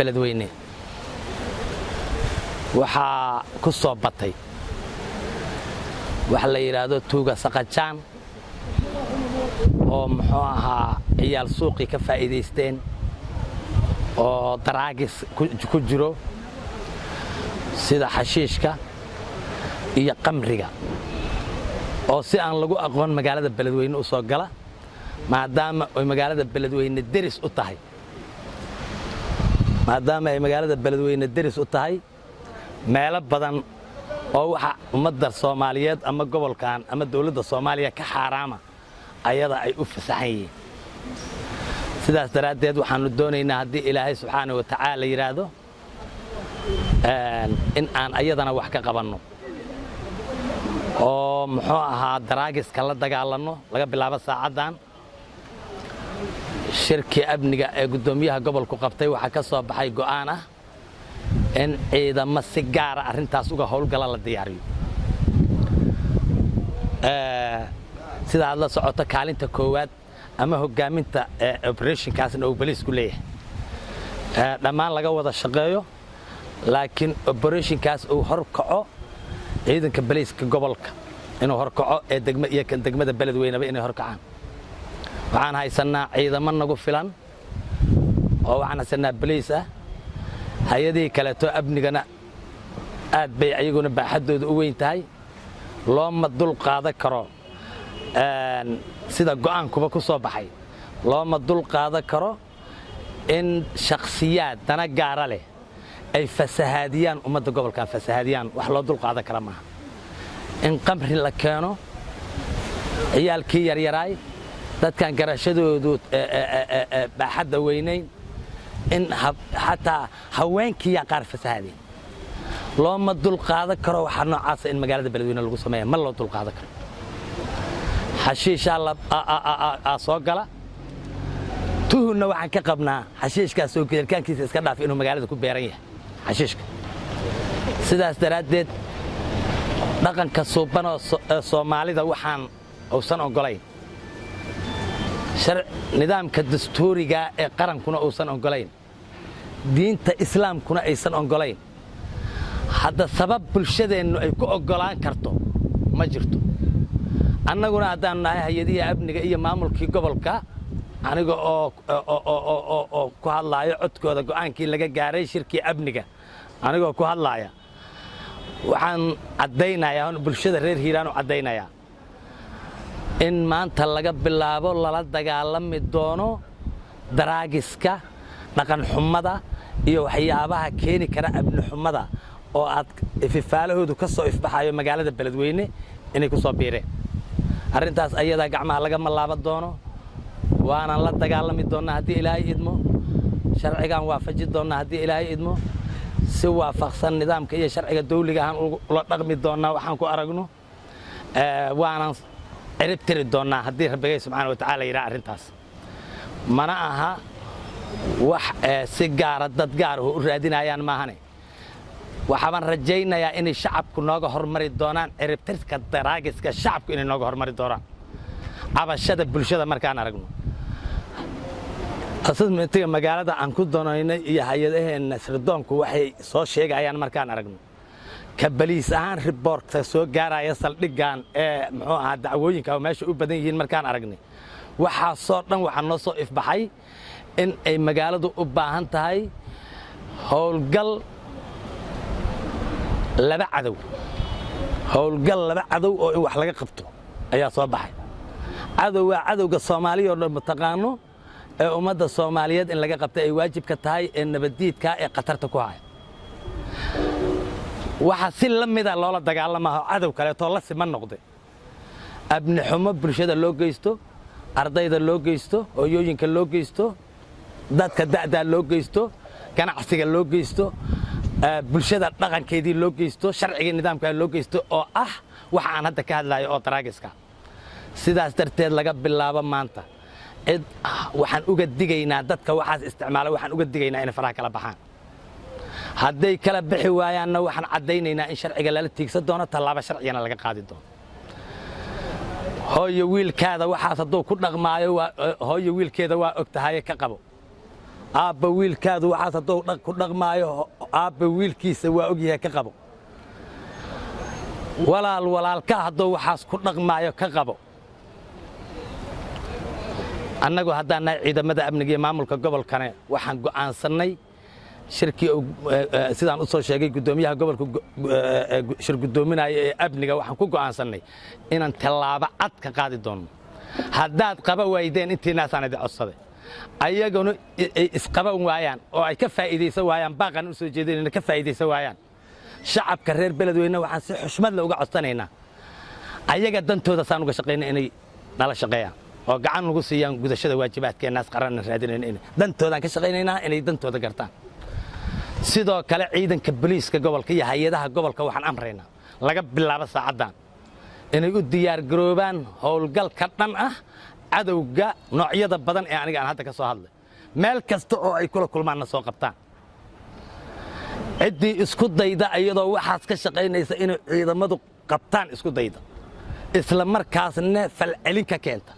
beledweyne waxaa ku soo batay waxa la yiraahdo tuuga saqajaan oo muxuu ahaa ciyaal suuqi ka faa'iideysteen oo daraagis ku jiro sida xashiishka iyo qamriga oo si aan lagu aqoon magaalada beledweyne u soo gala maadaama ay magaalada beledweyne deris u tahay meelo badan oo waxa ummadda Soomaaliyeed ama gobolkan ama dawladda Soomaaliya ka xaraama ayada ay u fasaxan yihiin sidaas daraadeed waxaanu doonaynaa haddii Ilaahay subxaanahu wa ta'aala yiraahdo in aan ayadana wax ka qabanno oo muxuu ahaa daraagiska la dagaalano laga bilaabo saacadan shirki amniga ee gudoomiyaha gobolku qabtay waxa ka soo baxay go'aan ah in ciidamo si gaar ah arintaas uga howlgala la diyaariyo sida aad la socoto kaalinta koowaad ama hogaaminta operation kaasna uu baliisku leeyahay dhammaan laga wada shaqeeyo laakiin operation kaas uu horkaco ciidanka baliiska gobolka inuu horkaco ee degmada beledweynaba inay horkacaan waxaan haysanaa ciidamo nagu filan oo waxaan haysanaa baliis ah hay'adii kale to abnigana aad bay ayaguna baaxadooda u weyn tahay looma dul qaadan karo sida go'aankuba ku soo baxay looma dul qaadan karo in shakhsiyaad dana gaar ah leh ay fasahaadiyaan ummadda gobolkan fasahaadiyaan wax loo dul qaadan kara maaha in qamri la keeno ciyaalkii yaryaraay dadkan garashadoodu baaxadda weynayn in hataa haweenkii qaar fasahaadeen looma dul qaadan karo waxa noocaas in magaalada beledweyne lagu sameeyo ma loo dul qaadan karo xashiisha la soo gala tuhuna waxaan ka qabnaa xashiishkaas soo geelkaankiisa iska dhaaf inuu magaalada ku beeran yahay xashiishka sidaas daraadeed dhaqanka suuban oo Soomaalida waxaan uusan ogolayn nidaamka dastuuriga ee qarankuna uusan ogolayn diinta islaamkuna aysan ogolayn hadda sabab bulshadeennu ay ku ogolaan karto ma jirto annaguna haddaan nahay hay'adaha amniga iyo maamulkii gobolka aniga oo ku hadlaayo codkooda go'aankii laga gaaray shirkii amniga anigoo ku hadlaaya waxaan caddaynayaa bulshada reer Hiiraan u caddaynayaa in maanta laga bilaabo lala dagaalami doono daraagiska dhaqan xumada iyo waxyaabaha keeni kara abni xumada oo aad ififaalahoodu ka soo ifbaxayo magaalada beledweyne inay ku soo biireen arrintaas ayada gacmaha laga malaaba doono waana la dagaalami doonaa haddii Ilaahay idmo sharcigan waafaji doonaa haddii Ilaahay idmo si waafaqsan nidaamka iyo sharciga dawliga ahaan ula dhaqmi doonaa waxaan ku aragno waana ciribtiri doonaa haddii Rabbiga subxaanahu wa ta'aala yiraahdo arrintaas mana aha wax si gaar dad gaar ah u raadinayaan maahane waxaan rajaynayaa in shacabku nooga hormari doonaan ciribtirka daraagiska shacabku inay nooga hormari doonaan cabashada bulshada markaan aragno asasmentiga magaalada aan ku doonaynay iyo hay'adaheena sirdoonku waxay soo sheegayaan markaan aragno ka baliis ahaan reportka soo gaaraya saldhigan ee muxuu ahaa dacwooyinka meesha u badan yihiin markaan aragnay waxa soo dhan waxa noo soo ifbaxay in ay magaaladu u baahan tahay howlgal laba cadow oo in wax laga qabto ayaa soo baxay cadow waa cadowga Soomaaliya oo mataqaano ee ummadda Soomaaliyeed in laga qabto ay waajib ka tahay in nabadiidka ee qatarta ku haya waxa si lamida loola dagaalamayo cadow kale oo la siman noqday abni xumo bulshada loo geysto ardayda loo geysto hooyooyinka loo geysto dadka da'da loo geysto ganacsiga loo geysto bulshada dhaqankeedii loo geysto sharciga nidaamka loo geysto oo ah waxa aan hadda ka hadlayo oo daraagiska sidaas darteed laga bilaabo maanta waxaan uga digaynaa dadka waxaas isticmaala waxaan uga digaynaa in faraha kala baxaan hadday kala bixi waayaanna waxaan caddaynaynaa in sharciga lala tiigsan doono tallaabo sharciyana laga qaadi doono hooyo wiilkaada waxaas hadduu ku dhaqmaayo hooyo wiilkeeda waa og tahay ka qabo aabba wiilkaadu waxaas hadduu ku dhaqmaayo aabba wiilkiisa waa ogyahay ka qabo walaal walaalka hadduu waxaas ku dhaqmaayo ka qabo annagu haddaan nahay ciidamada amniga iyo maamulka gobolkane waxaan go'aansannay shirkii sidaan u soo sheegay gudoomiyaha gobolka shir gudoominaya ee amniga waxaan ku go'aansannay inaan tallaabo cad ka qaadi doono haddaad qaba waydeen intiinaasaan idin codsaday ayaguna isqaban waayaan oo ay ka faa'iidaysan waayaan baaqan u soo jeedinayna ka faa'iidaysan waayaan shacabka reer beledweyne waxaan si xushmad leh uga codsanaynaa ayaga dantooda saan uga shaqaynaa inay nala shaqeeyaan oo gacan ugu siiyaan gudashada waajibaadkeenaas qaranna raadinayna dantoodaan ka shaqaynaynaa inay dantooda gartaan sidoo kale ciidanka booliiska gobolka iyo hay'adaha gobolka waxaan amraynaa laga bilaabo saacaddan inay u diyaar garoobaan howlgalka dhan ah cadowga noocyada badan ee aniga aan hadda ka soo hadlay meel kasta oo ay kula kulmaanna soo qabtaan ciddii isku dayda iyadoo waxaas ka shaqaynaysa inay ciidamadu qabtaan isku dayda isla markaasna falcelin ka keenta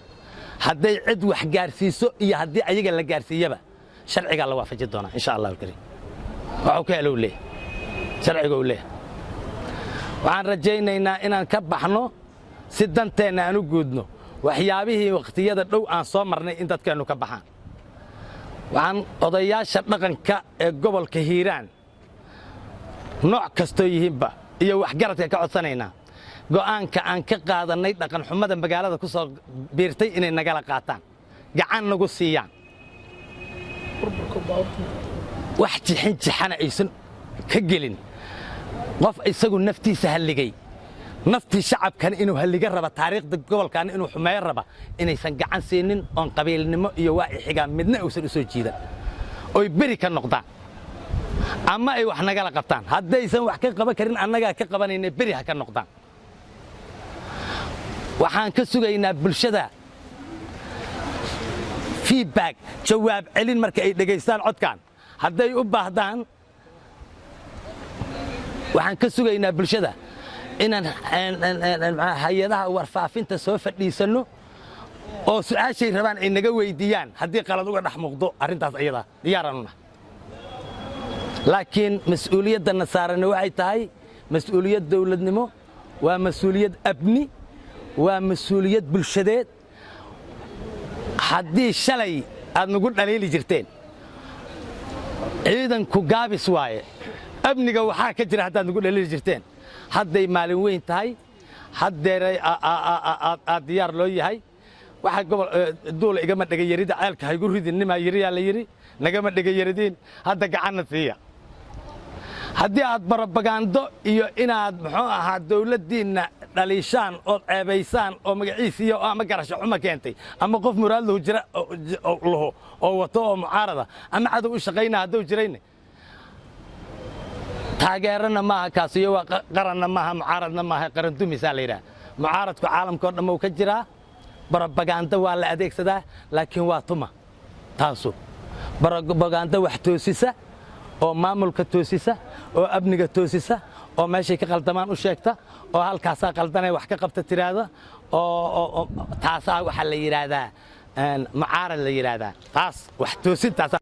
hadday cid wax gaarsiiso iyo haddii ayaga la gaarsiiyaba sharcigaa la waafaji doonaa insha allahu kariim waxuu ka helow leeyahay sharciga uu leeyahay waxaan rajaynaynaa inaan ka baxno si danteenna aan u guudno waxyaabihii waqtiyada dhow aan soo marnay in dadkeennu ka baxaan waxaan odayaasha dhaqanka ee gobolka hiiraan nooc kastoo yihiinba iyo waxgaradka ka codsanaynaa go'aanka aan ka qaadannay dhaqanxumada magaalada ku soo biirtay inay nagala qaataan gacan nagu siiyaan wax jixin jixana aysan ka gelin qof isagu naftiisa halligay naftii shacabkana inuu halliga raba taariikhda gobolkaana inuu xumeeyo raba inaysan gacan siinin oon qabiilnimo iyo waa'ixigaa midna uusan u soo jiidan oy beri ka noqdaan ama ay wax nagala qabtaan haddaysan wax ka qaban karin annagaa ka qabanayna beri ha ka noqdaan waxaan ka sugaynaa bulshada feedback jawaab celin marka ay dhegaystaan codkan hadday u baahdaan waxaan ka sugaynaa bulshada inaan hay'adaha warfaafinta soo fadhiisanno oo su'aashay rabaan ay naga weydiiyaan haddii qalad uga dhex muuqdo arrintaas ayada diyaaraanuna laakiin mas'uuliyaddanna saaranna waxay tahay mas'uuliyad dawladnimo waa mas'uuliyad amni waa mas'uuliyad bulshadeed haddii shalay aad nagu dhaliili jirteen ciidanku gaabis waaye amniga waxaa ka jira haddaad nagu dhaliili jirteen hadday maalin weyn tahay haddeeray aad diyaar loo yahay waxaa gobol duula igama dhegayarida ceelka haygu ridin nimaa yiriyaa la yidhi nagama dhegayaridiin hadda gacanna siiya haddii aad barobagando iyo inaad muxuu ahaa dawladdiinna dhaliishaan ood ceebaysaan oo magaciisiiya oo ama garasho xuma keentay ama qof muraad lahu jira laho oo wato oo mucaarada ama cadow u shaqaynaa hadduu jirayne taageerana maaha kaas iyo waa qaranna maaha mucaaradna maaha qaran dumisaa la yidhaha mucaaradku caalamka oo dhamma uu ka jiraa barobaganda waa la adeegsadaa laakiin waa tuma taasu barobaganda wax toosisa oo maamulka toosisa oo amniga toosisa oo meeshay ka qaldamaan u sheegta oo halkaasaa qaldanay wax ka qabta tiraahda oo taasaa waxaa la yidhaahdaa mucaarad la yidhaahdaa taas wax toosintaas